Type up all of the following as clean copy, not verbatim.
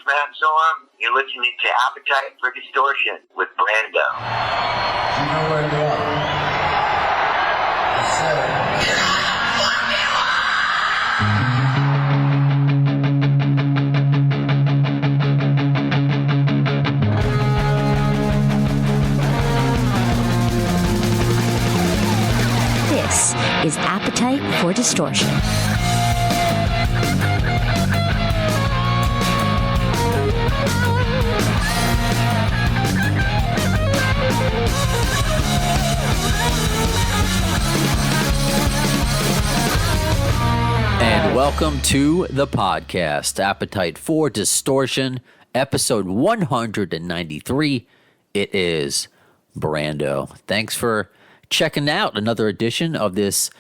man, Sorum. You're listening to Appetite for Distortion with Brando. You know where to go. Yes, sir. This is Appetite for Distortion. And welcome to the podcast, Appetite for Distortion, episode 193. It is Brando. Thanks for checking out another edition of this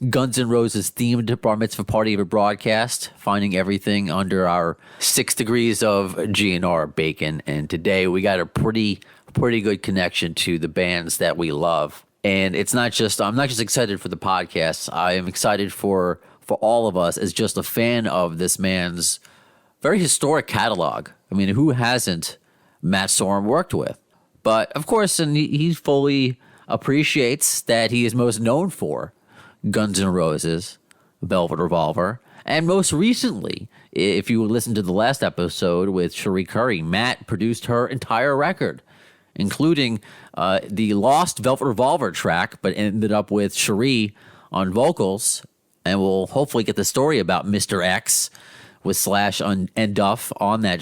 Guns N' Roses themed bar mitzvah party of a broadcast, finding everything under our 6 degrees of GNR bacon. And today we got a pretty good connection to the bands that we love. And I'm not just excited for the podcast. I am excited for all of us as just a fan of this man's very historic catalog. I mean, who hasn't Matt Sorum worked with? But of course, and he fully appreciates that he is most known for Guns N' Roses, Velvet Revolver, and most recently, if you listen to the last episode with Cherie Currie, Matt produced her entire record, including the lost Velvet Revolver track, but ended up with Cherie on vocals. And we'll hopefully get the story about Mr. X with Slash and Duff on that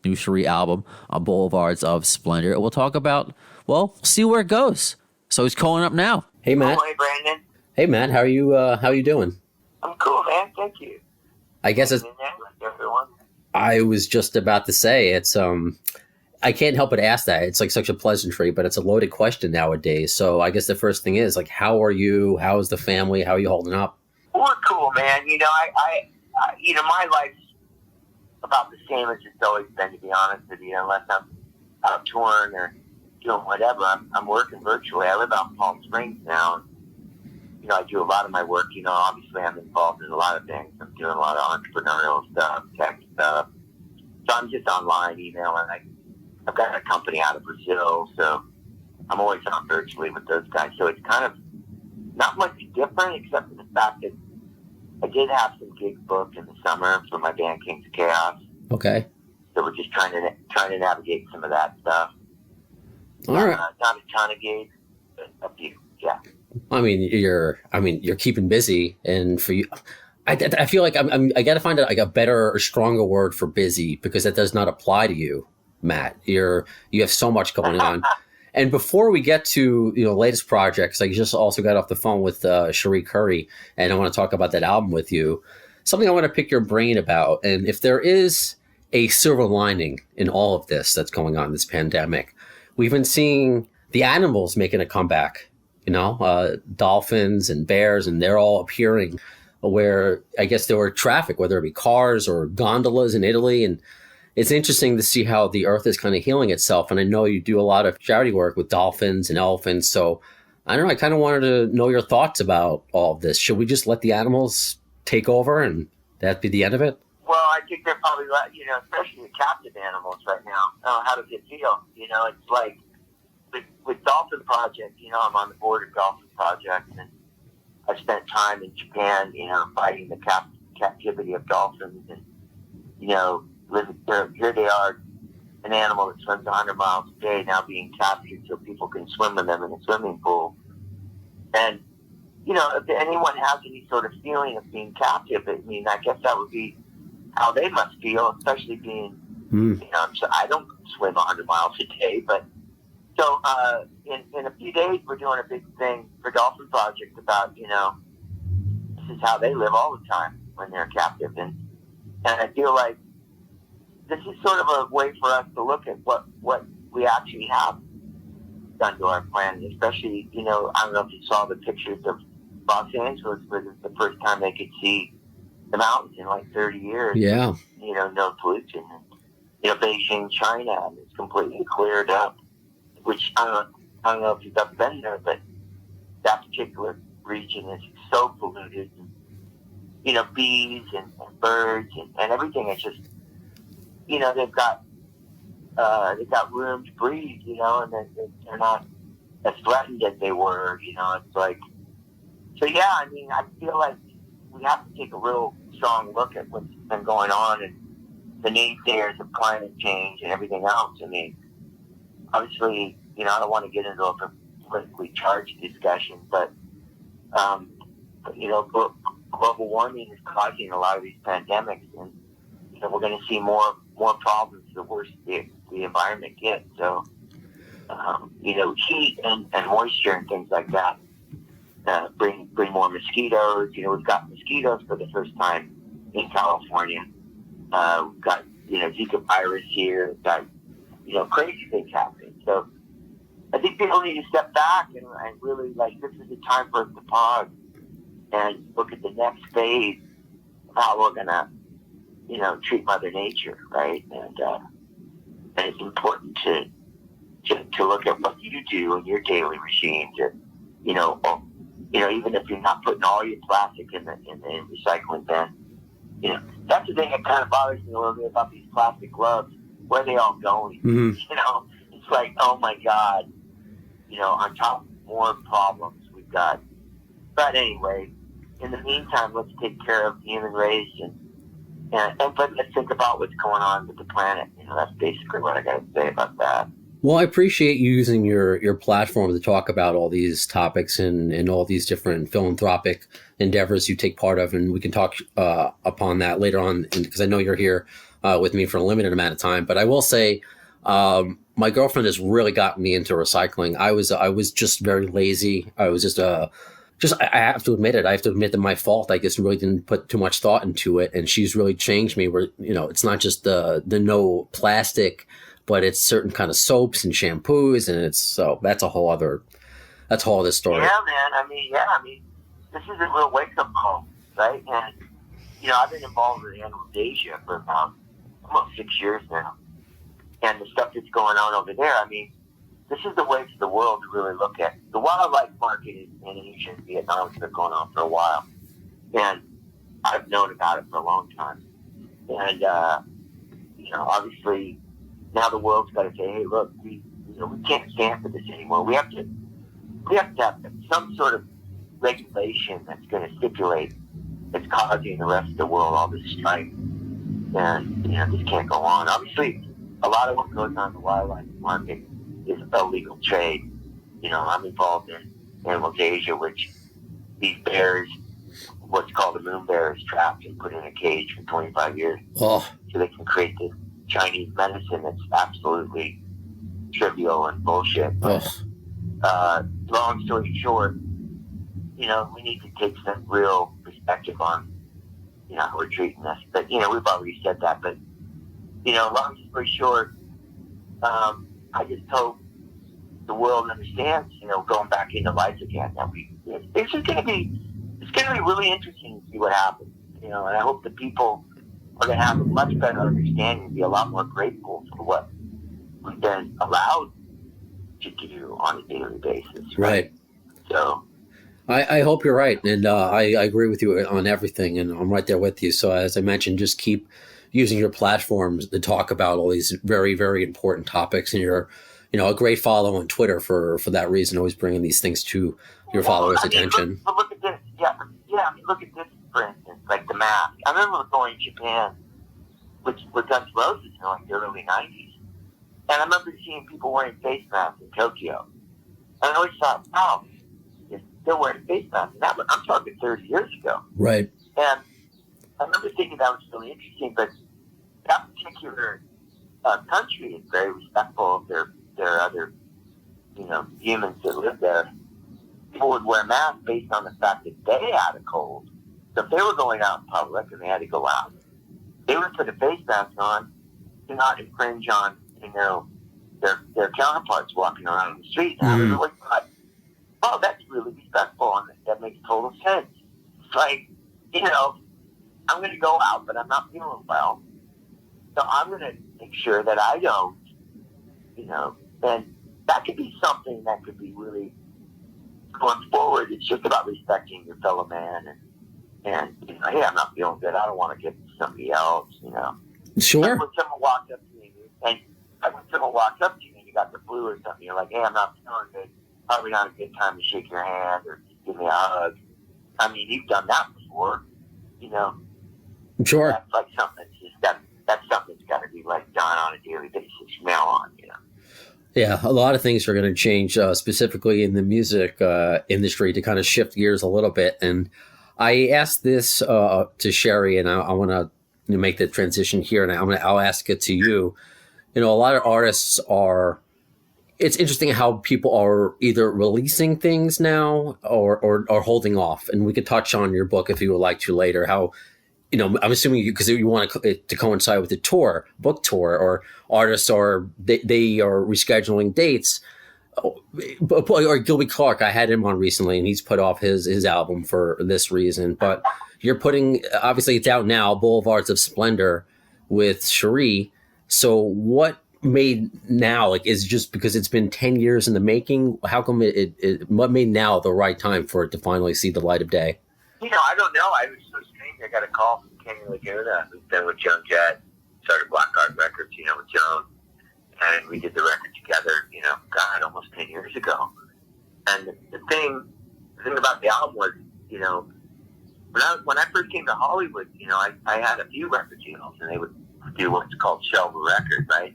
new Cherie album on Boulevards of Splendor. We'll talk about, see where it goes. So he's calling up now. Hey, Matt. Hey, Brandon. Hey, Matt. How are you doing? I'm cool, man. Thank you. I guess it's. Everyone. I was just about to say it's. I can't help but ask that. It's like such a pleasantry, but it's a loaded question nowadays. So I guess the first thing is like, how are you? How's the family? How are you holding up? We're cool, man. You know, I my life's about the same as it's always been, to be honest with you. Unless I'm out touring or doing whatever, I'm working virtually. I live out in Palm Springs now. You know, I do a lot of my work. You know, obviously I'm involved in a lot of things. I'm doing a lot of entrepreneurial stuff, tech stuff. So I'm just online emailing. I've got a company out of Brazil, so I'm always on virtually with those guys. So it's kind of not much different, except for the fact that I did have some gigs booked in the summer for my band Kings of Chaos. Okay. So we're just trying to navigate some of that stuff. All right. Not a ton of gigs, but a few. Yeah. I mean, you're keeping busy, and for you, I feel like I got to find a better or stronger word for busy, because that does not apply to you, Matt. You have so much going on. And before we get to latest projects, I just also got off the phone with Sheree Curry, and I want to talk about that album with you. Something I want to pick your brain about, and if there is a silver lining in all of this that's going on, this pandemic, we've been seeing the animals making a comeback. Dolphins and bears, and they're all appearing where I guess there were traffic, whether it be cars or gondolas in Italy, and it's interesting to see how the earth is kind of healing itself. And I know you do a lot of charity work with dolphins and elephants. So I don't know, I kind of wanted to know your thoughts about all of this. Should we just let the animals take over and that be the end of it? Well, I think they're probably, especially the captive animals right now. How does it feel? It's like with Dolphin Project, I'm on the board of Dolphin Project, and I've spent time in Japan, fighting the captivity of dolphins, and, here they are, an animal that swims 100 miles a day now being captured so people can swim with them in a swimming pool. And, if anyone has any sort of feeling of being captive, I guess that would be how they must feel, especially being, so I don't swim 100 miles a day, but so in a few days we're doing a big thing for Dolphin Project about, this is how they live all the time when they're captive. And I feel like this is sort of a way for us to look at what we actually have done to our planet, especially, I don't know if you saw the pictures of Los Angeles, where it's the first time they could see the mountains in like 30 years. Yeah. No pollution. And, Beijing, China, and it's completely cleared up, which I don't know if you've ever been there, but that particular region is so polluted. And, bees and birds and everything is just they've got room to breathe, and they're not as threatened as they were, it's like, so yeah, I mean, I feel like we have to take a real strong look at what's been going on and the naysayers of climate change and everything else. I mean, obviously, I don't want to get into a politically charged discussion, but global warming is causing a lot of these pandemics, and we're going to see more problems the worse the environment gets. So, heat and moisture and things like that bring more mosquitoes. We've got mosquitoes for the first time in California. We've got Zika virus here. We've got crazy things happening. So I think people need to step back and really, this is the time for us to pause and look at the next phase of how we're gonna treat Mother Nature, right? And it's important to look at what you do in your daily regime to even if you're not putting all your plastic in the recycling bin. That's the thing that kind of bothers me a little bit about these plastic gloves. Where are they all going? Mm-hmm. It's like, oh my God, on top of more problems we've got. But anyway, in the meantime, let's take care of the human race and let's think about what's going on with the planet. That's basically what I got to say about that. Well, I appreciate you using your platform to talk about all these topics and all these different philanthropic endeavors you take part of, and we can talk upon that later on because I know you're here with me for a limited amount of time. But I will say, my girlfriend has really gotten me into recycling. I was just very lazy. I was I have to admit it. I have to admit that my fault. I just really didn't put too much thought into it, and she's really changed me. Where it's not just the no plastic, but it's certain kind of soaps and shampoos, and that's a whole other story. Yeah, man. I mean, this is a real wake up call, right? And I've been involved with Animals Asia for about almost 6 years now, and the stuff that's going on over there. I mean, this is the way for the world to really look at the wildlife market in Asia and Vietnam has been going on for a while, and I've known about it for a long time. And obviously now the world's got to say, hey, look, we can't stand for this anymore. We have to have some sort of regulation that's going to stipulate that's causing the rest of the world all this strife, and this can't go on. Obviously, a lot of what goes on in the wildlife market is illegal trade. I'm involved in Animals Asia, which these bears, what's called a moon bear, is trapped and put in a cage for 25 years Oh. so they can create this Chinese medicine that's absolutely trivial and bullshit. But, long story short, we need to take some real perspective on, how we're treating this. But, we've already said that. But, long story short, I just hope the world understands, going back into life again. That it's going to be really interesting to see what happens, and I hope the people are going to have a much better understanding and be a lot more grateful for what we've been allowed to do on a daily basis. Right. So I hope you're right. And I agree with you on everything. And I'm right there with you. So as I mentioned, just keep using your platforms to talk about all these very, very important topics. And you're, a great follow on Twitter for that reason, always bringing these things to your followers' attention. Look at this. Yeah. Look at this, for instance, like the mask. I remember going to Japan with GunsNRoses in the early 90s. And I remember seeing people wearing face masks in Tokyo. And I always thought, wow, they're still wearing face masks. And I'm talking 30 years ago. Right. And I remember thinking that was really interesting, but that particular country is very respectful of their other, humans that live there. People would wear masks based on the fact that they had a cold. So if they were going out in public and they had to go out, they would put a face mask on to not infringe on, their counterparts walking around the street. And I really thought, oh, that's really respectful, and that makes total sense. It's like, I'm going to go out, but I'm not feeling well. So I'm going to make sure that I don't, and that could be something that could be really going forward. It's just about respecting your fellow man and hey, I'm not feeling good. I don't want to get somebody else, Sure. Like when someone walks up to me and you got the flu or something, you're like, hey, I'm not feeling good. Probably not a good time to shake your hand or give me a hug. I mean, you've done that before, you know. Sure. That's like something that's something that's got to be like done on a daily basis from now on, you know. Yeah, a lot of things are going to change, specifically in the music industry, to kind of shift gears a little bit. And I asked this to Sheree, and I want to make the transition here, and I'll ask it to you. You know, a lot of artists are. It's interesting how people are either releasing things now or holding off. And we could touch on your book if you would like to later. How, you know, I'm assuming because you want it to coincide with the book tour, or artists they are rescheduling dates. Or Gilby Clarke, I had him on recently, and he's put off his album for this reason. But you're putting, obviously it's out now, Boulevards of Splendor with Cherie. So what made now, like, is it just because it's been 10 years in the making? How come what made now the right time for it to finally see the light of day? You know, I don't know. I was so strange. I got a call from Kenny Laguna, who's been with Joan Jett, started Blackguard Records, you know, with Joan. And we did the record together, you know, God, almost 10 years ago. And the thing about the album was, you know, when I first came to Hollywood, you know, I had a few record deals, and they would do what's called shelve a record, right?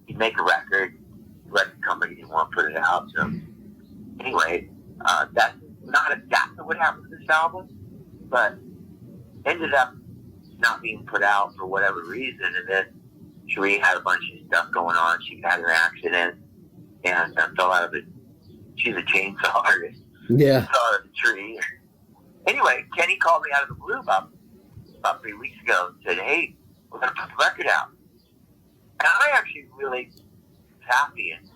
You'd make a record, the record company didn't want to put it out. So anyway, that's not exactly what happened to this album, but ended up not being put out for whatever reason. And then Cherie had a bunch of stuff going on. She had an accident and fell out of it. She's a chainsaw artist. Yeah. Fell out of the tree. Anyway, Kenny called me out of the blue about 3 weeks ago and said, hey, we're going to put the record out. And I actually really was happy and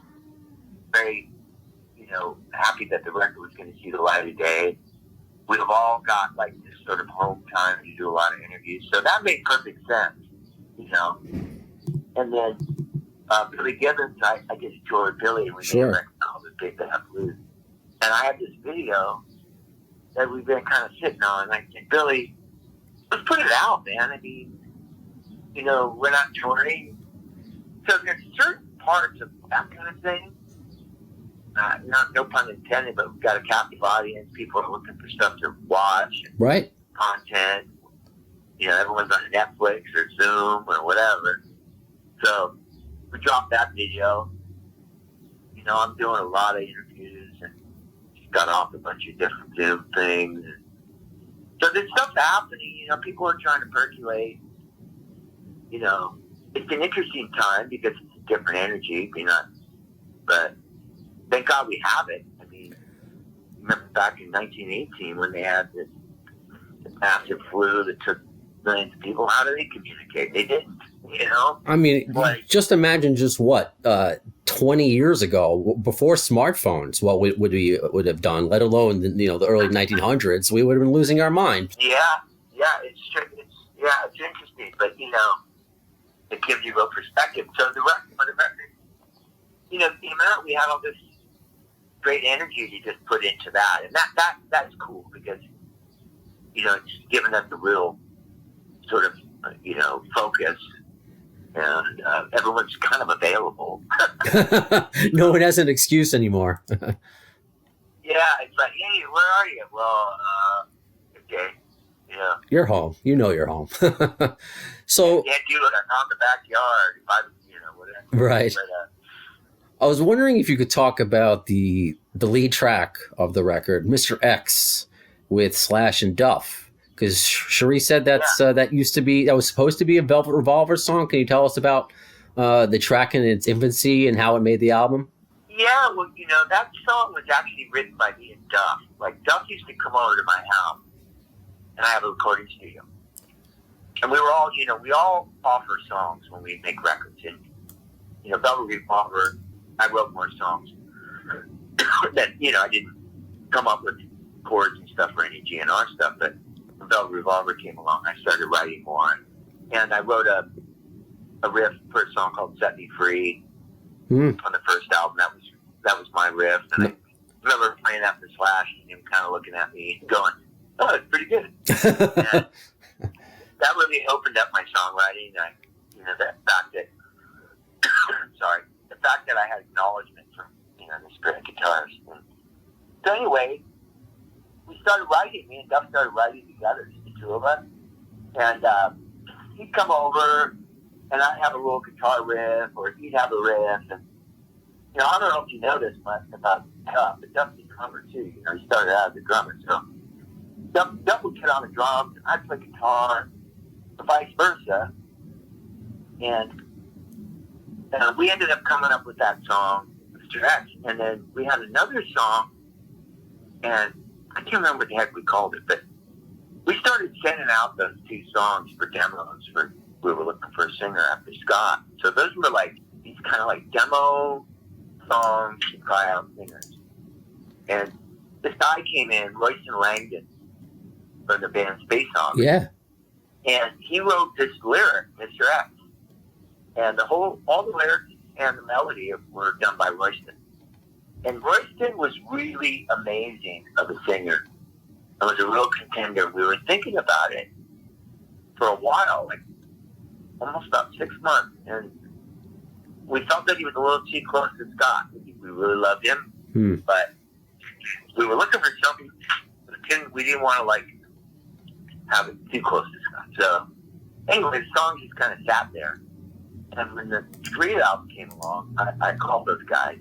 very, you know, happy that the record was going to see the light of day. We've all got like this sort of home time to do a lot of interviews. So that made perfect sense, you know. And then Billy Gibbons, I just toured Billy, and we made a record called The Big Bad Blues. And I had this video that we've been kind of sitting on. And I said, Billy, let's put it out, man. I mean, you know, we're not touring. So there's certain parts of that kind of thing, no pun intended, but we've got a captive audience. People are looking for stuff to watch. Right. Content. You know, everyone's on Netflix or Zoom or whatever. So we dropped that video. You know, I'm doing a lot of interviews and just got off a bunch of different Zoom things. So there's stuff happening. You know, people are trying to percolate. You know, it's an interesting time because it's a different energy. You know, but thank God we have it. I mean, remember back in 1918 when they had this massive flu that took millions of people? How do they communicate? They didn't. You know? I mean, just imagine 20 years ago, before smartphones, what we would have done, let alone the early 1900s, we would have been losing our mind. Yeah, it's interesting, but you know, it gives you real perspective. So the record, you know, the amount we had all this great energy to just put into that, and that's cool because you know it's given us a real sort of you know focus. And everyone's kind of available. No one has an excuse anymore. Yeah, it's like, hey, where are you? Well, okay, yeah. You're home. You know you're home. So can't do it. I'm on the backyard. If I, you know, whatever. Right. But, I was wondering if you could talk about the lead track of the record, Mr. X, with Slash and Duff. Because Cherie said that was supposed to be a Velvet Revolver song. Can you tell us about the track in its infancy and how it made the album? Yeah, well, you know, that song was actually written by me and Duff. Like, Duff used to come over to my house, and I have a recording studio. And we were all, you know, we all offer songs when we make records. And, you know, Velvet Revolver, I wrote more songs that, you know, I didn't come up with chords and stuff for any GNR stuff, but when Velvet Revolver came along, I started writing more. And I wrote a riff for a song called Set Me Free on the first album. That was my riff. And I remember playing that for Slash and him kind of looking at me going, oh, it's pretty good. And that really opened up my songwriting. the fact that, sorry, the fact that I had acknowledgement from, this great guitarist. And so anyway, we started writing. Me and Duff started writing together, just the two of us. And he'd come over, and I'd have a little guitar riff, or he'd have a riff. And, I don't know if you know this much about Duff, but Duff's a drummer, too. He started out as a drummer. So Duff would get on the drums, and I'd play guitar, or vice versa. And we ended up coming up with that song, Mr. X. And then we had another song, and I can't remember what the heck we called it, but we started sending out those two songs for demos. We were looking for a singer after Scott. So those were like these kind of like demo songs to try out singers. And this guy came in, Royston Langdon, from the band Space Hog. Yeah. And he wrote this lyric, Mr. X. And all the lyrics and the melody were done by Royston. And Royston was really amazing of a singer. It was a real contender. We were thinking about it for a while, like almost about 6 months. And we felt that he was a little too close to Scott. We really loved him. But we were looking for something. We didn't want to, have it too close to Scott. So anyway, the song just kind of sat there. And when the Street album came along, I called those guys.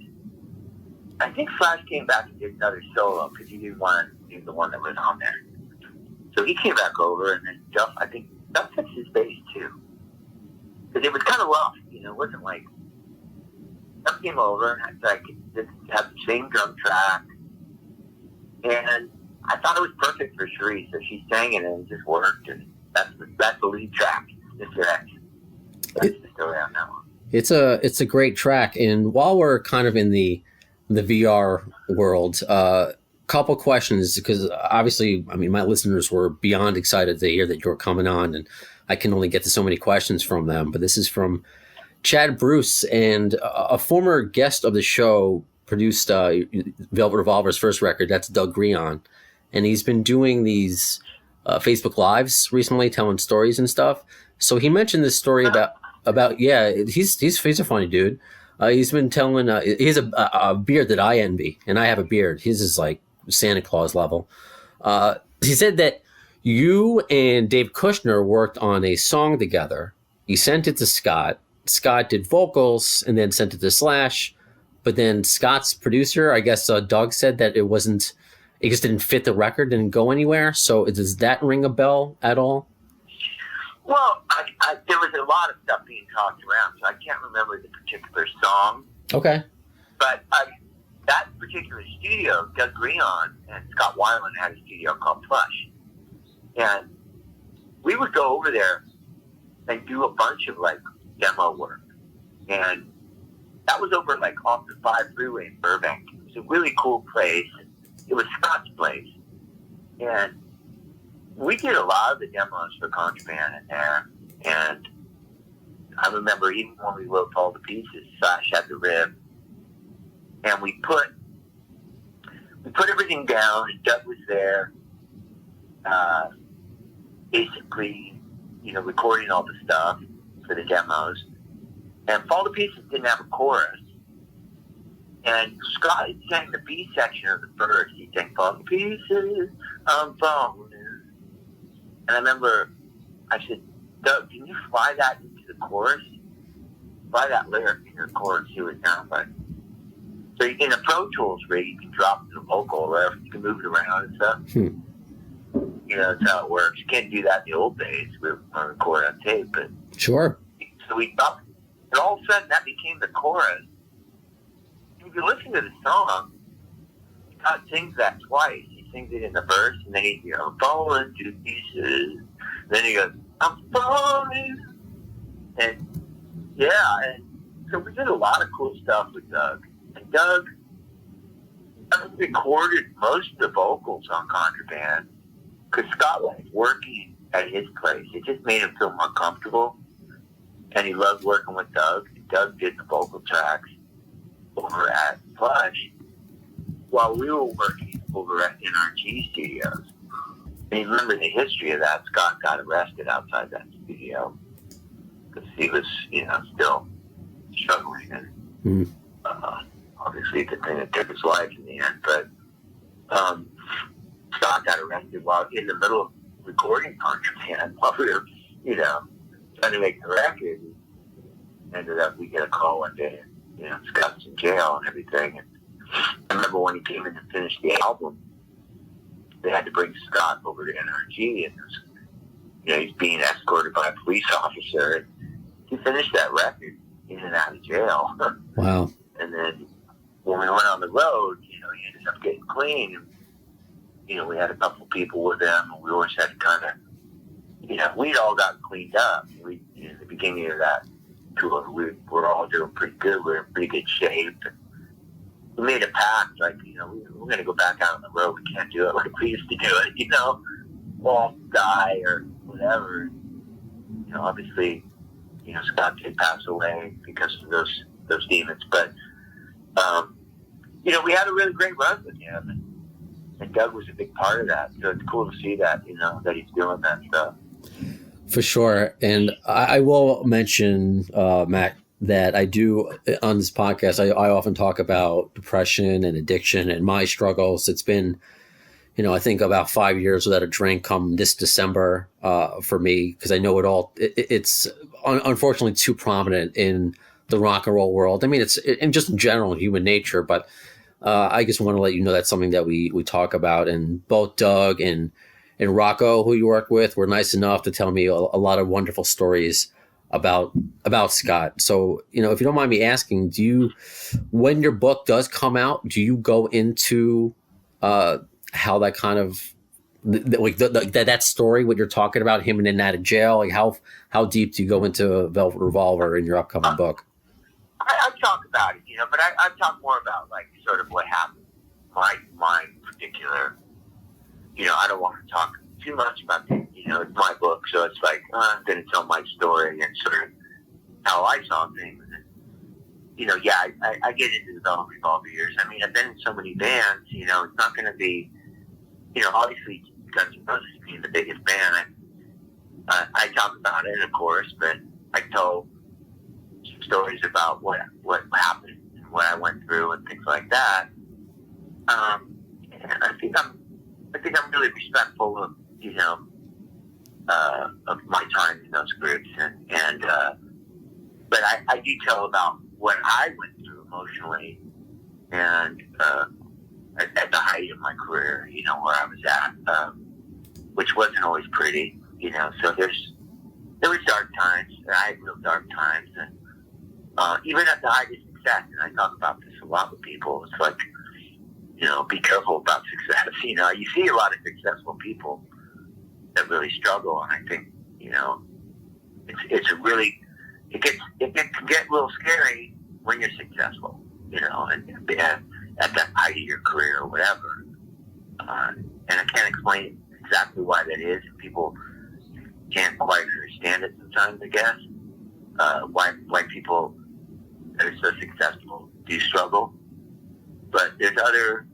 I think Flash came back and did another solo because he didn't want to be the one that was on there. So he came back over, and then Duff fixed his bass too. Because it was kind of rough, it wasn't like... Duff came over, and I could have the same drum track. And I thought it was perfect for Cherie, so she sang it, and it just worked. And that's the lead track, Mr. X. That's the story on that one. It's a great track, and while we're kind of in the VR world, couple questions, because obviously, my listeners were beyond excited to hear that you're coming on, and I can only get to so many questions from them. But this is from Chad Bruce, and a former guest of the show produced Velvet Revolver's first record. That's Doug Greon, and he's been doing these Facebook Lives recently, telling stories and stuff. So he mentioned this story about he's a funny dude. He's been telling he has a beard that I envy, and I have a beard. His is like Santa Claus level. He said that you and Dave Kushner worked on a song together. You sent it to Scott. Scott did vocals and then sent it to Slash. But then Scott's producer, I guess Doug, said that it just didn't fit the record, didn't go anywhere. So does that ring a bell at all? Well, there was a lot of stuff being talked around, so I can't remember the particular song. Okay. But that particular studio, Doug Greon and Scott Weiland had a studio called Plush. And we would go over there and do a bunch of, demo work. And that was over, off the 5 freeway in Burbank. It was a really cool place. It was Scott's place. And we did a lot of the demos for Contraband in there, and I remember even when we wrote all the pieces, Slash had the riff, and we put everything down, and Doug was there, basically, recording all the stuff for the demos, and Fall to Pieces didn't have a chorus, and Scott sang the B section of the verse. He sang Fall to Pieces, I'm falling. And I remember I said, Doug, can you fly that into the chorus? Fly that lyric into the chorus, see what it sounds like. So in a Pro Tools rig, you can drop the vocal or whatever. You can move it around and stuff. That's how it works. You can't do that in the old days. We were on record on tape. But Sure. So we thought, and all of a sudden that became the chorus. If you listen to the song, Scott sings that twice. Sings it in the verse, and then he goes, I'm falling to pieces. Then he goes, I'm falling. And so we did a lot of cool stuff with Doug. And Doug recorded most of the vocals on Contraband because Scott was working at his place. It just made him feel more comfortable, and he loved working with Doug. And Doug did the vocal tracks over at Plush while we were working over at NRG Studios. And you remember the history of that. Scott got arrested outside that studio. because he was, still struggling, and obviously the thing that took his life in the end. But Scott got arrested while in the middle of recording Contraband while we were, trying to make the record. Ended up, we get a call one day, Scott's in jail and everything. And I remember when he came in to finish the album, they had to bring Scott over to NRG, and he's being escorted by a police officer. And he finished that record in and out of jail. Wow. And then when we went on the road, he ended up getting clean. And, we had a couple people with him, and we always had to kind of, we'd all gotten cleaned up. In the beginning of that tour, we were all doing pretty good. We were in pretty good shape. And we made a pact, like, we're going to go back out on the road. We can't do it like we used to do it, all die or whatever. Obviously, Scott did pass away because of those demons. But, we had a really great run with him. And Doug was a big part of that. So it's cool to see that, that he's doing that stuff. For sure. And I will mention, Matt, that I do on this podcast, I often talk about depression and addiction and my struggles. It's been, I think about 5 years without a drink come this December for me, because I know it's unfortunately too prominent in the rock and roll world. I mean, and just in general in human nature, but I just want to let you know that's something that we talk about. And both Doug and Rocco, who you work with, were nice enough to tell me a lot of wonderful stories about Scott. So, if you don't mind me asking, when your book does come out, do you go into how that kind of that story, what you're talking about, him and out of jail, like how deep do you go into Velvet Revolver in your upcoming book? I talk about it, but I talk more about like sort of what happened. My particular, I don't want to talk too much about it. It's my book, so it's like I'm going to tell my story and sort of how I saw things. And, I get into the Velvet Revolver years. I mean, I've been in so many bands. It's not going to be, obviously GunsNRoses being the biggest band. I talk about it, of course, but I tell stories about what happened and what I went through and things like that. And I think I'm really respectful of of my time in those groups, and but I do tell about what I went through emotionally and at the height of my career, where I was at, which wasn't always pretty, So there was dark times, and I had real dark times, and even at the height of success, and I talk about this a lot with people. It's like, be careful about success. You see a lot of successful people that really struggle, and I think, it's a really, it can get a little scary when you're successful, and at the height of your career or whatever. And I can't explain exactly why that is. People can't quite understand it sometimes, I guess. Why people that are so successful do struggle. But there's other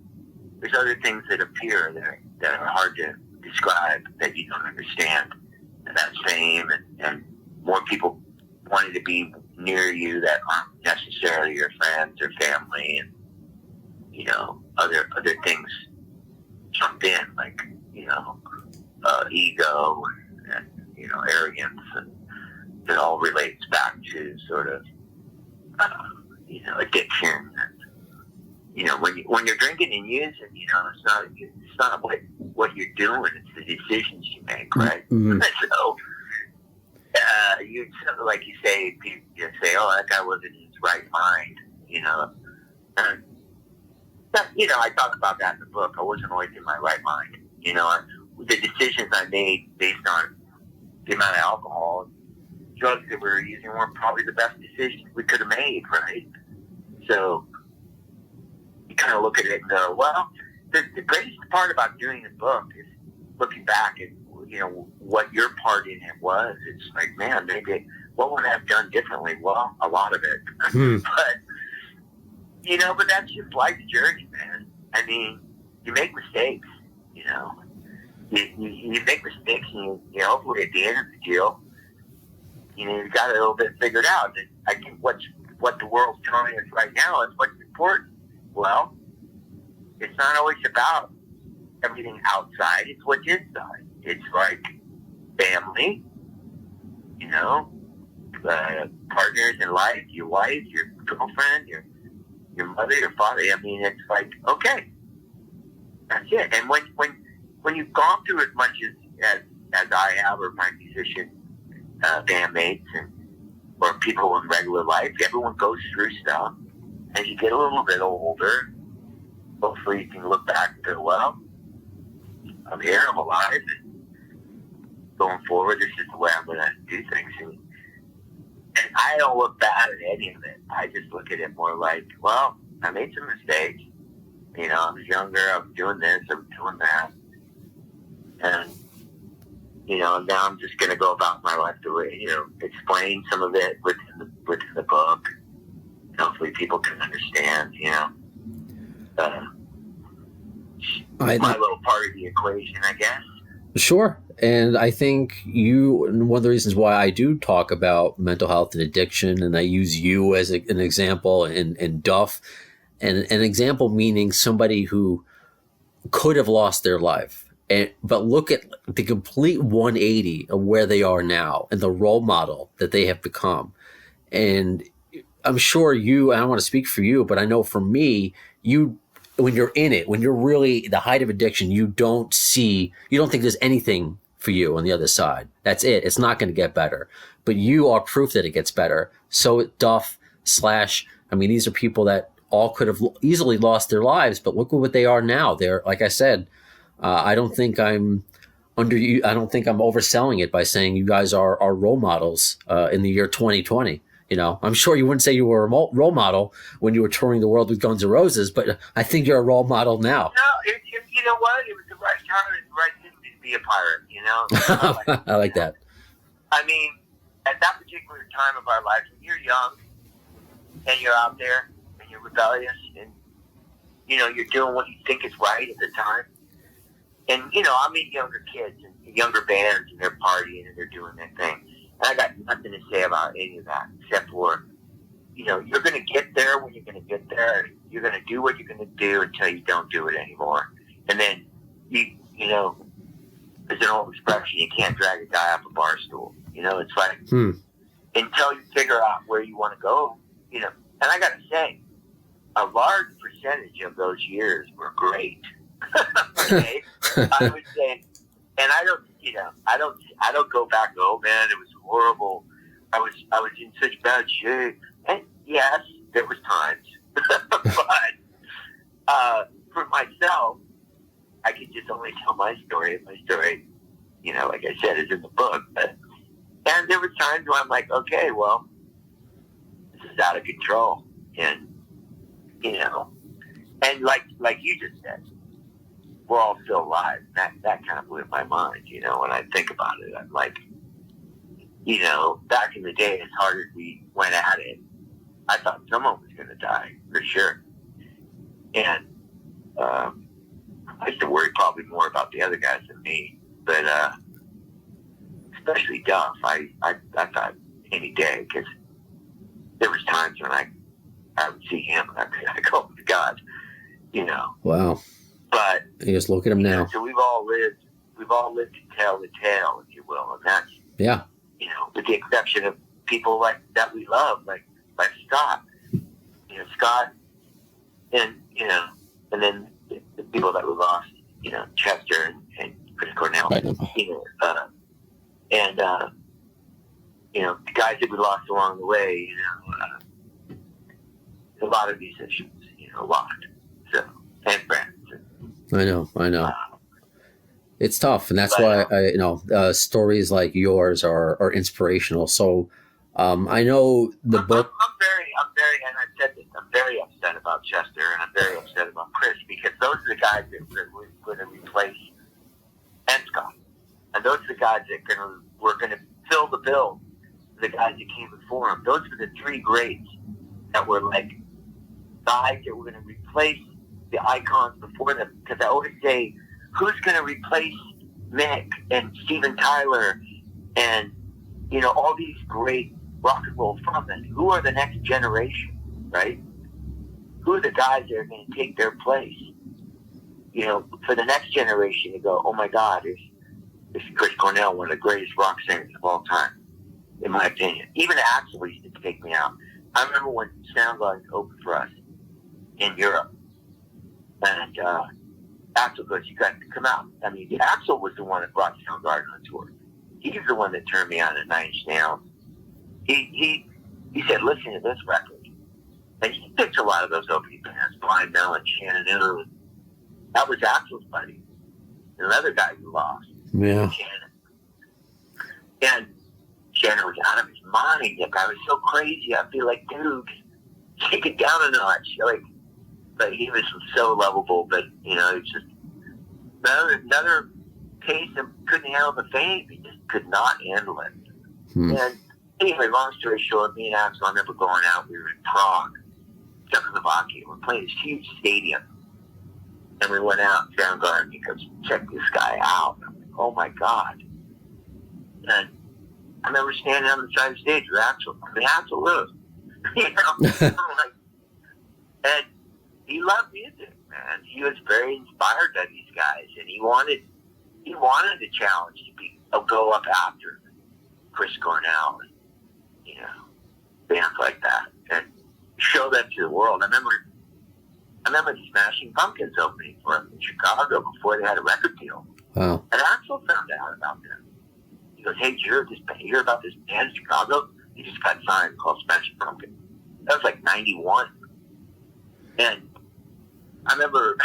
things that appear that are hard to describe, that you don't understand. And that's fame and more people wanting to be near you that aren't necessarily your friends or family, and other things jump in, like ego and arrogance, and it all relates back to sort of addiction. And when you're drinking and using, it's not what you're doing, it's the decisions you make, right? Mm-hmm. So you like you say, you say, oh, that guy wasn't in his right mind, and I talk about that in the book. I wasn't always in my right mind, the decisions I made based on the amount of alcohol, drugs that we were using weren't probably the best decisions we could have made, right? So you kind of look at it and go, well, the greatest part about doing the book is looking back at, what your part in it was. It's like, man, maybe what would I have done differently? Well, a lot of it. But that's just life's journey, man. I mean, you make mistakes, You make mistakes, and hopefully at the end of the deal, you know, you've got it a little bit figured out. And I think what the world's telling us right now is what's important. Well, it's not always about everything outside. It's what's inside. It's like family, you know, partners in life, your wife, your girlfriend, your mother, your father. I mean, it's like, okay, that's it. And when you've gone through as much as I have, or my musician bandmates, or people in regular life, everyone goes through stuff. As you get a little bit older, hopefully you can look back and go, well, I'm here, I'm alive, and going forward, this is the way I'm going to do things. And I don't look bad at any of it. I just look at it more like, well, I made some mistakes. You know, I was younger, I was doing this, I was doing that. And, you know, now I'm just going to go about my life the way, you know, explain some of it within the book. Hopefully people can understand, you know, my little part of the equation, I guess. Sure. And I think one of the reasons why I do talk about mental health and addiction, and I use you as an example, and Duff, and an example meaning somebody who could have lost their life. But look at the complete 180 of where they are now and the role model that they have become. And I'm sure I don't want to speak for you, but I know for me, when you're in it, when you're really the height of addiction, you don't think there's anything for you on the other side. That's it. It's not going to get better. But you are proof that it gets better. So Duff, Slash, I mean, these are people that all could have easily lost their lives, but look at what they are now. They're, like I said, I don't think I'm overselling it by saying you guys are role models in the year 2020. You know, I'm sure you wouldn't say you were a role model when you were touring the world with GunsNRoses, but I think you're a role model now. No, you know what? It was the right time and the right thing to be a pirate, you know? I like that. I mean, at that particular time of our lives, when you're young and you're out there and you're rebellious and, you know, you're doing what you think is right at the time. And, you know, I meet younger kids and younger bands, and they're partying and they're doing their thing. And I got nothing to say about any of that, except for, you know, you're going to get there when you're going to get there. You're going to do what you're going to do until you don't do it anymore. And then, you know, there's an old expression, you can't drag a guy off a bar stool. You know, it's like, until you figure out where you want to go, you know. And I got to say, a large percentage of those years were great. Okay? I would say, and I don't go back, oh man, it was horrible. I was in such bad shape. And yes, there was times. But for myself, I can just only tell my story. My story, you know, like I said, is in the book. And there were times where I'm like, okay, well, this is out of control. And, you know, and like you just said, we're all still alive. That kind of blew my mind, you know, when I think about it. I'm like, you know, back in the day, as hard as we went at it, I thought someone was going to die, for sure. And I used to worry probably more about the other guys than me. But especially Duff, I thought any day, because there was times when I would see him and I'd go, oh, God, you know. Wow. But you just look at him now. Know, so we've all lived to tell the tale, if you will, and that's, yeah, you know, with the exception of people like that we love, like Scott, you know, Scott, and you know, and then the people that we lost, you know, Chester and Chris Cornell, right. You know, and you know, the guys that we lost along the way, you know, a lot of musicians, you know, a lot, so, and friends. I know. It's tough, and that's why stories like yours are inspirational. So I know the book. I'm very, and I said this. I'm very upset about Chester, and I'm very upset about Chris, because those are the guys that we're going to replace, and Scott, and those are the guys that we're going to fill the bill. The guys that came before them. Those are the three greats that were like guys that were going to replace the icons before them. Because I always say, who's going to replace Mick and Steven Tyler and all these great rock and roll frontmen. Who are the next generation, right? Who are the guys that are going to take their place? For the next generation to go, oh my God, is Chris Cornell one of the greatest rock singers of all time, in my opinion. Even Axl used to take me out. I remember when Soundgarden opened for us in Europe, and Axl goes, you got to come out. I mean, Axl was the one that brought Soundgarden on tour. He's the one that turned me on at Nine Inch Nails. He said, listen to this record. And he picked a lot of those opening bands, Blind Melon, Shannon Interlude. That was Axl's buddy. Another guy who lost. Yeah. Shannon. And Shannon was out of his mind. That guy was so crazy. I feel like, dude, take it down a notch. But he was so lovable. But, it's just another case that couldn't handle the fame. He just could not handle it. And anyway, long story short, me and Axl, I remember going out. We were in Prague, Czechoslovakia. We're playing this huge stadium. And we went out, Soundgarden, he goes, check this guy out. I'm like, oh my God. And I remember standing on the side of the stage with Axl. I mean, Axl lives. I'm like, and he loved music, man. He was very inspired by these guys, and he wanted the challenge to go up after Chris Cornell and, bands like that, and show that to the world. I remember the Smashing Pumpkins opening for him in Chicago before they had a record deal. Wow. And Axl found out about them. He goes, hey, did you hear about this band in Chicago? He just got signed called Smashing Pumpkins. That was like 91. And I remember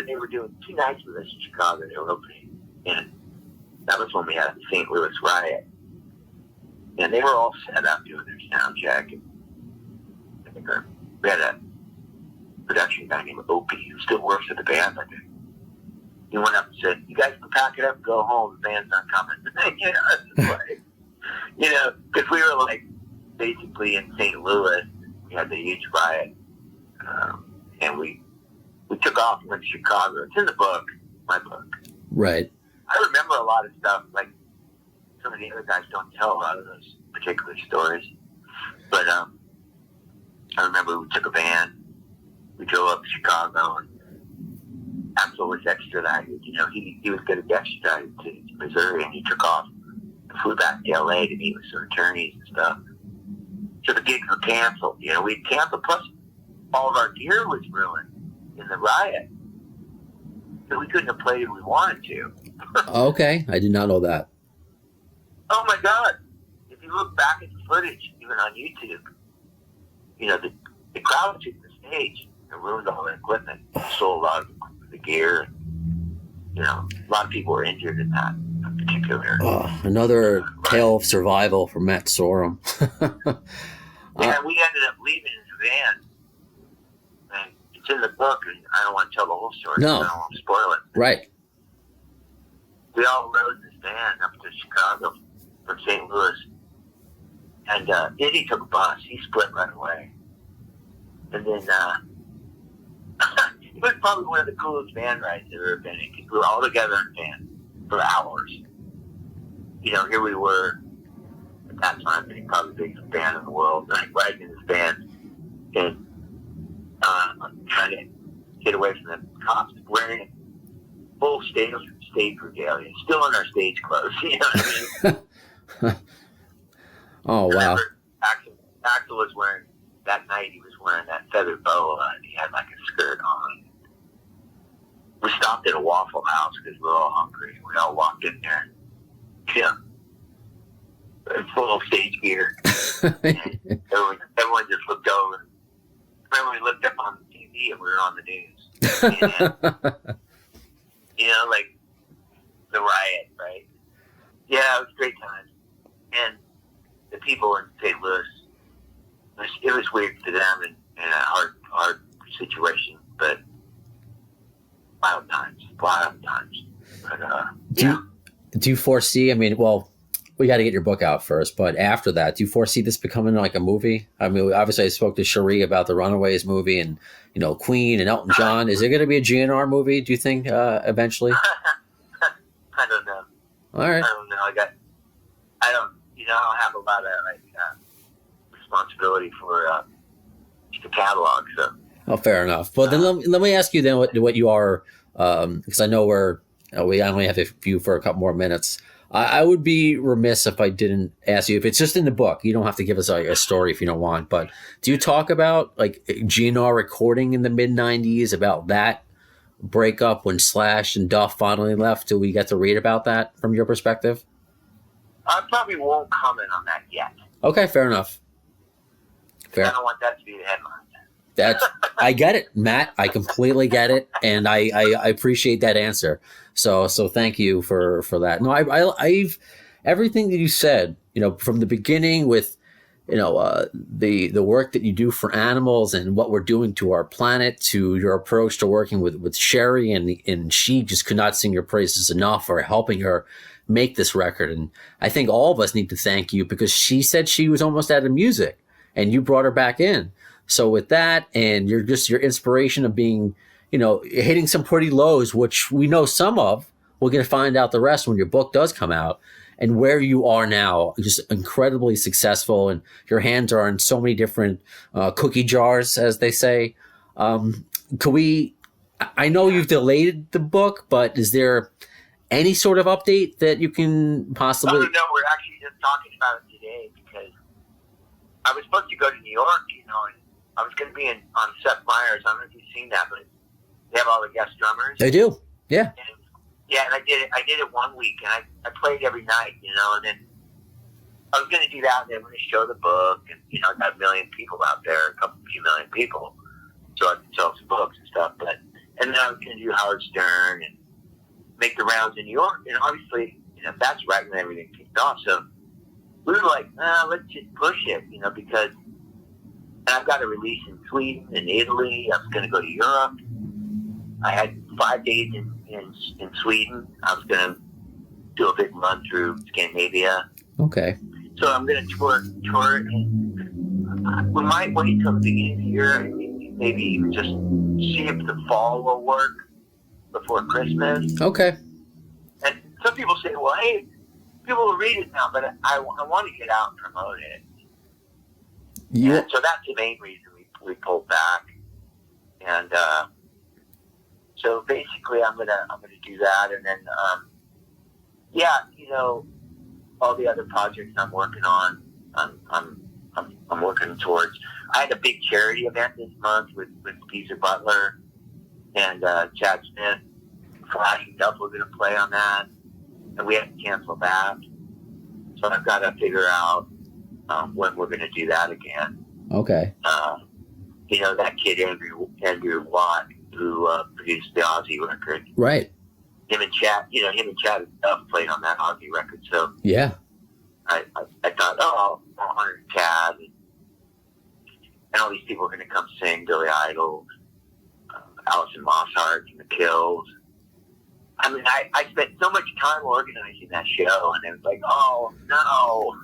they were doing 2 nights with us in Chicago. They were opening. And that was when we had the St. Louis riot. And they were all set up doing their sound check. And I think we had a production guy named Opie who still works at the band. I think he went up and said, "You guys can pack it up and go home. The band's not coming." Because we were like basically in St. Louis. We had the huge riot, and we took off and went to Chicago. It's in the book, my book. Right. I remember a lot of stuff. Like some of the other guys don't tell a lot of those particular stories, but I remember we took a van. We drove up to Chicago, and Axl was extradited. He was going to get extradited to Missouri, and he took off and flew back to L.A. to meet with some attorneys and stuff. So the gigs were canceled. We'd canceled. Plus, all of our gear was ruined in the riot. So we couldn't have played if we wanted to. Okay. I did not know that. Oh, my God. If you look back at the footage, even on YouTube, the crowd took the stage and ruined all the equipment. Stole a lot of the gear. A lot of people were injured in that particular. Another tale of survival for Matt Sorum. Yeah, we ended up leaving in the van. And it's in the book, and I don't want to tell the whole story. No. I don't want to spoil it. Right. We all rode this van up to Chicago from St. Louis. And Izzy took a bus. He split right away. And then it was probably one of the coolest van rides I've ever been in, because we were all together in a van for hours. Here we were at that time, being probably the biggest band in the world, like riding in this van and trying to get away from the cops, wearing full stage regalia, still in our stage clothes. You know what I mean? Oh, wow. Axl was wearing, that night he was wearing that feather boa, and he had like a skirt on. We stopped at a Waffle House because we were all hungry. We all walked in there. Yeah. Full of stage gear. Everyone just looked over. Remember, we looked up on the TV and we were on the news. And, like the riot, right? Yeah, it was a great time. And the people in St. Louis, it was weird for them and a hard situation, but wild times. But, do you foresee, we got to get your book out first, but after that, do you foresee this becoming like a movie? Obviously I spoke to Cherie about the Runaways movie and, Queen and Elton John. Is there going to be a GNR movie, do you think, eventually? I don't know. All right. I don't know. I I don't have a lot of responsibility for the catalog. So. Oh, fair enough. Well, then let me ask you then what you are, because I know we only have a few for a couple more minutes. I would be remiss if I didn't ask you, if it's just in the book, you don't have to give us a story if you don't want, but do you talk about like GNR recording in the mid-90s, about that breakup when Slash and Duff finally left? Do we get to read about that from your perspective? I probably won't comment on that yet. Okay, fair enough. Fair. I don't want that to be the headline. I get it, Matt. I completely get it, and I appreciate that answer. So thank you for that. No, I've everything that you said, from the beginning with, the work that you do for animals and what we're doing to our planet, to your approach to working with Sheree, and she just could not sing your praises enough for helping her make this record. And I think all of us need to thank you, because she said she was almost out of music, and you brought her back in. So with that, and your inspiration of being, hitting some pretty lows, which we know some of, we're going to find out the rest when your book does come out, and where you are now, just incredibly successful, and your hands are in so many different cookie jars, as they say. I know you've delayed the book, but is there any sort of update that you can possibly? No, we're actually just talking about it today, because I was supposed to go to New York, and I was going to be on Seth Meyers. I don't know if you've seen that, but they have all the guest drummers. They do, yeah. And I did it. I did it 1 week, and I played every night, and then I was going to do that, and then we're going to show the book, and I got a million people out there, few million people, so I could sell some books and stuff. And then I was going to do Howard Stern and make the rounds in New York, and obviously, that's right when everything kicked off. So we were like, let's just push it, because. And I've got a release in Sweden and Italy. I was going to go to Europe. I had 5 days in Sweden. I was going to do a big run through Scandinavia. Okay. So I'm going to tour. And we might wait till the beginning of the year, and maybe even just see if the fall will work before Christmas. Okay. And some people say, well, hey, people will read it now, but I want to get out and promote it. Yeah. And so that's the main reason we pulled back, and so basically I'm gonna do that, and then all the other projects I'm working on, I'm working towards. I had a big charity event this month with Geezer Butler and Chad Smith. Flash and Duff were gonna play on that, and we had to cancel that. So I've got to figure out when we're going to do that again. Okay. That kid Andrew Watt, who produced the Ozzy record. Right. Him and Chad and Duff played on that Ozzy record. So yeah, I thought, I'll honor Chad, and all these people are going to come sing Billy Idol, Alison Mosshart, and The Kills. I mean, I spent so much time organizing that show, and it was like, oh no,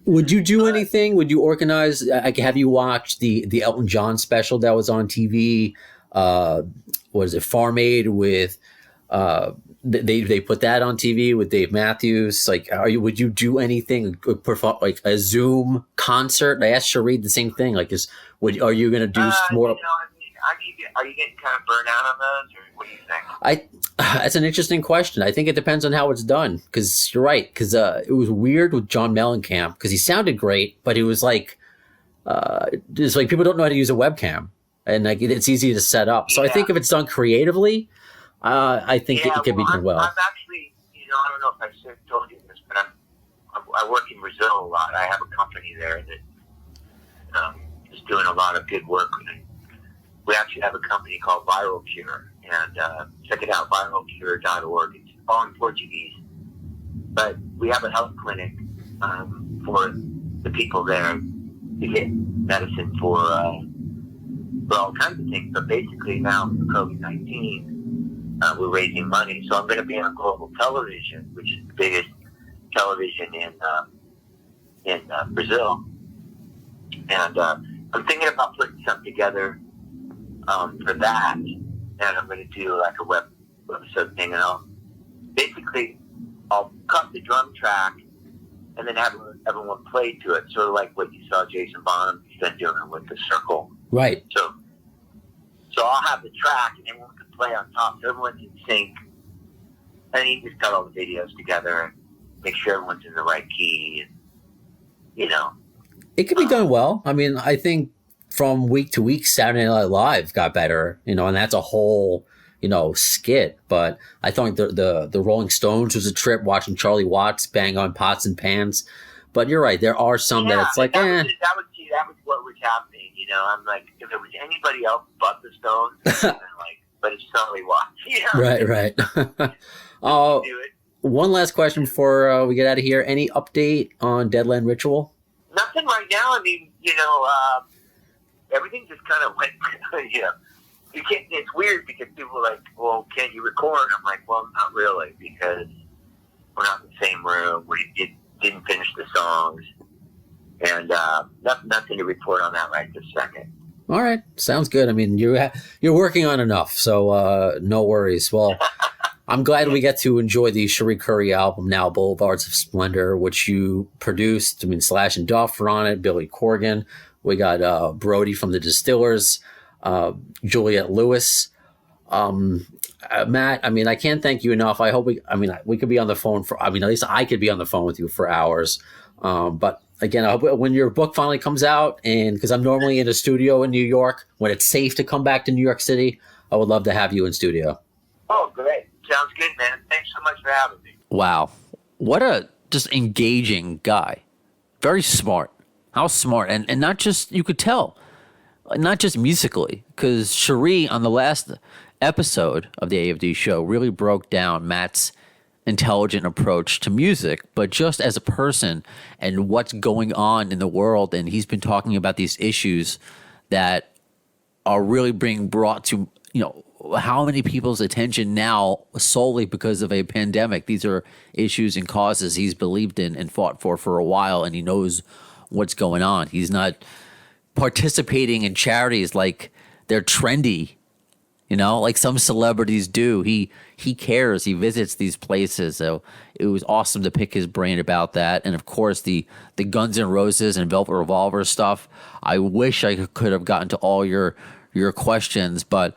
Would you do anything? Would you organize? Have you watched the Elton John special that was on TV? Was it Farm Aid with? They put that on TV with Dave Matthews. Like, would you do anything like a Zoom concert? I asked Sheree the same thing. Like, are you going to do more? Are you getting kind of burnt out on those, or what do you think? That's an interesting question. I think it depends on how it's done. Because you're right. Because it was weird with John Mellencamp, because he sounded great, but it was like, just like people don't know how to use a webcam, and like it's easy to set up. So I think if it's done creatively, I think it can be done well. I'm actually, I don't know if I told you this, but I work in Brazil a lot. I have a company there that is doing a lot of good work. We actually have a company called Viral Cure, and check it out, viralcure.org. It's all in Portuguese. But we have a health clinic for the people there to get medicine for all kinds of things. But basically now for COVID-19, we're raising money. So I'm going to be on global television, which is the biggest television in Brazil. And I'm thinking about putting something together for that, and I'm going to do like a webisode thing, and I'll cut the drum track and then have everyone play to it, sort of like what you saw Jason Bonham's been doing with the circle. Right. So I'll have the track, and everyone can play on top, so everyone's in sync. And you just cut all the videos together and make sure everyone's in the right key, and, you know. It could be done well. I mean, I think from week to week, Saturday Night Live got better, you know, and that's a whole, you know, skit. But I thought the Rolling Stones was a trip, watching Charlie Watts bang on pots and pans. But you're right, there are some that it's like, that was what was happening, you know. I'm like, if it was anybody else but the Stones, like, but it's Charlie Watts, you know? Right. One last question before we get out of here. Any update on Deadland Ritual? Nothing right now. I mean, you know, everything just kind of went, you know, you can't, it's weird because people are like, well, can't you record? I'm like, well, not really, because we're not in the same room. We didn't finish the songs, and nothing to report on that right this second. All right. Sounds good. I mean, you're working on enough, so no worries. Well, I'm glad we get to enjoy the Cherie Currie album now, Boulevards of Splendor, which you produced. I mean, Slash and Duff are on it, Billy Corgan. We got Brody from the Distillers, Juliette Lewis. Matt, I mean, I can't thank you enough. I hope we could be on the phone at least I could be on the phone with you for hours. But again, I hope when your book finally comes out, and because I'm normally in a studio in New York, when it's safe to come back to New York City, I would love to have you in studio. Oh, great. Sounds good, man. Thanks so much for having me. Wow. What a just engaging guy. Very smart. How smart. And not just, you could tell, not just musically, because Cherie on the last episode of the AFD show really broke down Matt's intelligent approach to music, but just as a person and what's going on in the world. And he's been talking about these issues that are really being brought to, you know, how many people's attention now solely because of a pandemic. These are issues and causes he's believed in and fought for a while, and he knows what's going on. He's not participating in charities like they're trendy, you know, like some celebrities do. He cares. He visits these places. So it was awesome to pick his brain about that. And of course, the GunsNRoses and Velvet Revolver stuff. I wish I could have gotten to all your questions, but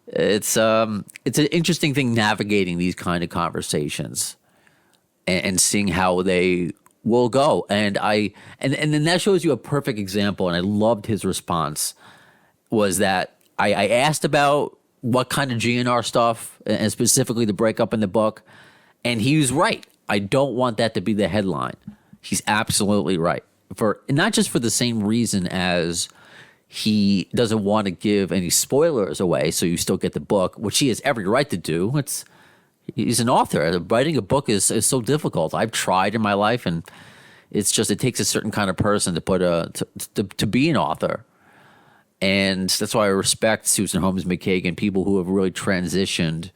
it's an interesting thing navigating these kind of conversations and seeing how they will go. And then that shows you a perfect example. And I loved his response was that I asked about what kind of GNR stuff and specifically the breakup in the book. And he was right. I don't want that to be the headline. He's absolutely right. For not just for the same reason as he doesn't want to give any spoilers away, so you still get the book, which he has every right to do. He's an author. Writing a book is so difficult. I've tried in my life, and it takes a certain kind of person to be an author. And that's why I respect Susan Holmes McKagan, people who have really transitioned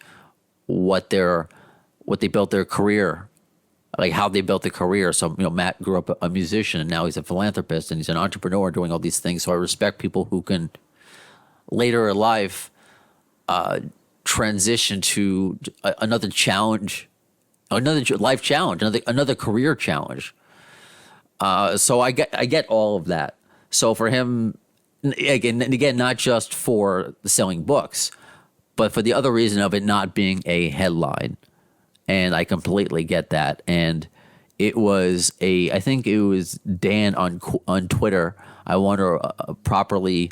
what they built their career, like how they built their career. So, you know, Matt grew up a musician, and now he's a philanthropist, and he's an entrepreneur doing all these things. So I respect people who can later in life transition to another challenge, another life challenge, another career challenge. So I get all of that. So for him, again, not just for selling books, but for the other reason of it not being a headline. And I completely get that. And it was I think it was Dan on Twitter. I want to properly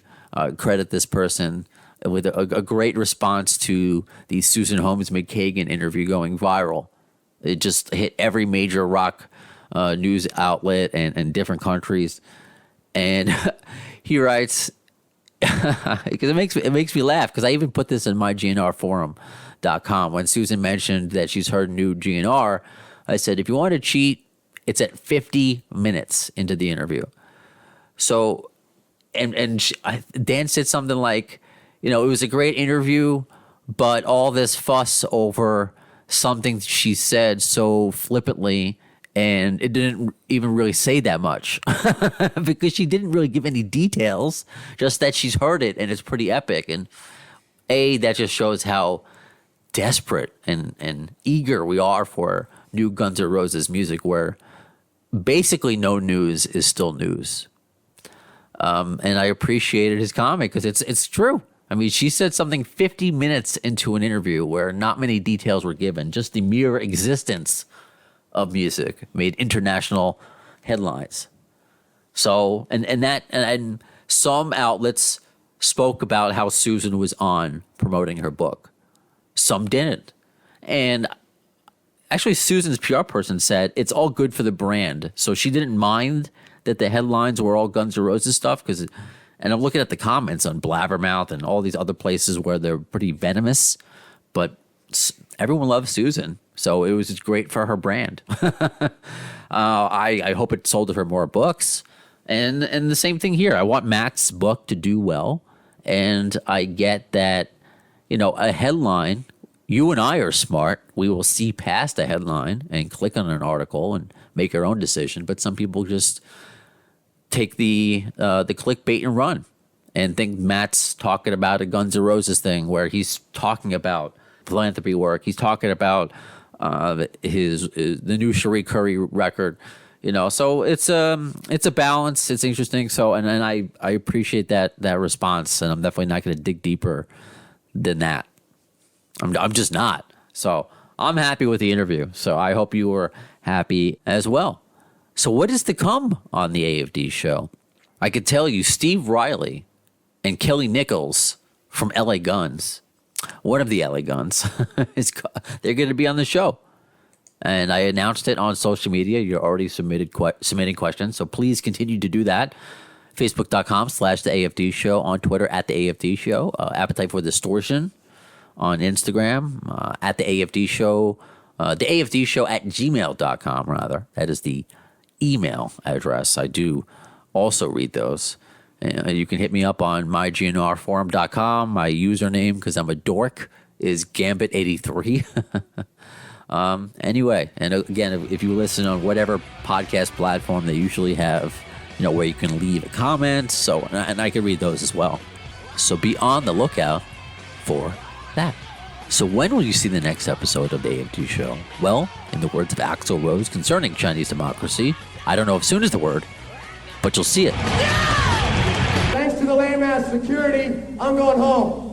credit this person with a great response to the Susan Holmes McKagan interview going viral. It just hit every major rock news outlet and different countries. And he writes, because it makes me laugh, because I even put this in my GNRforum.com. When Susan mentioned that she's heard new GNR, I said, if you want to cheat, it's at 50 minutes into the interview. So, Dan said something like, you know, it was a great interview, but all this fuss over something she said so flippantly, and it didn't even really say that much because she didn't really give any details, just that she's heard it and it's pretty epic. And that just shows how desperate and eager we are for new Guns N' Roses music, where basically no news is still news. And I appreciated his comment because it's true. I mean, she said something 50 minutes into an interview where not many details were given. Just the mere existence of music made international headlines. So, and some outlets spoke about how Susan was on promoting her book. Some didn't. And actually, Susan's PR person said it's all good for the brand. So she didn't mind that the headlines were all Guns N' Roses stuff. And I'm looking at the comments on Blabbermouth and all these other places where they're pretty venomous. But everyone loves Susan. So it was just great for her brand. I hope it sold her more books. And the same thing here. I want Matt's book to do well. And I get that, a headline, you and I are smart. We will see past a headline and click on an article and make our own decision. But some people just take the clickbait and run and think Matt's talking about a Guns N' Roses thing where he's talking about philanthropy work. He's talking about the new Sheree Curry record. So it's a balance. It's interesting. So, and I appreciate that response, and I'm definitely not going to dig deeper than that. I'm just not. So I'm happy with the interview. So I hope you were happy as well. So what is to come on the AFD show? I could tell you Steve Riley and Kelly Nichols from LA Guns, one of the LA Guns, they're going to be on the show. And I announced it on social media. You're already submitting questions, so please continue to do that. Facebook.com/The AFD Show, on Twitter @The AFD Show, Appetite for Distortion on Instagram, @The AFD Show, The AFD Show @gmail.com, rather. That is the email address. I do also read those. You can hit me up on mygnrforum.com. My username, because I'm a dork, is Gambit83. Anyway, and again, if you listen on whatever podcast platform they usually have, where you can leave a comment, and I can read those as well. So be on the lookout for that. So when will you see the next episode of the AFD Show? Well, in the words of Axl Rose concerning Chinese democracy, I don't know if soon is the word, but you'll see it. Thanks to the lame ass security, I'm going home.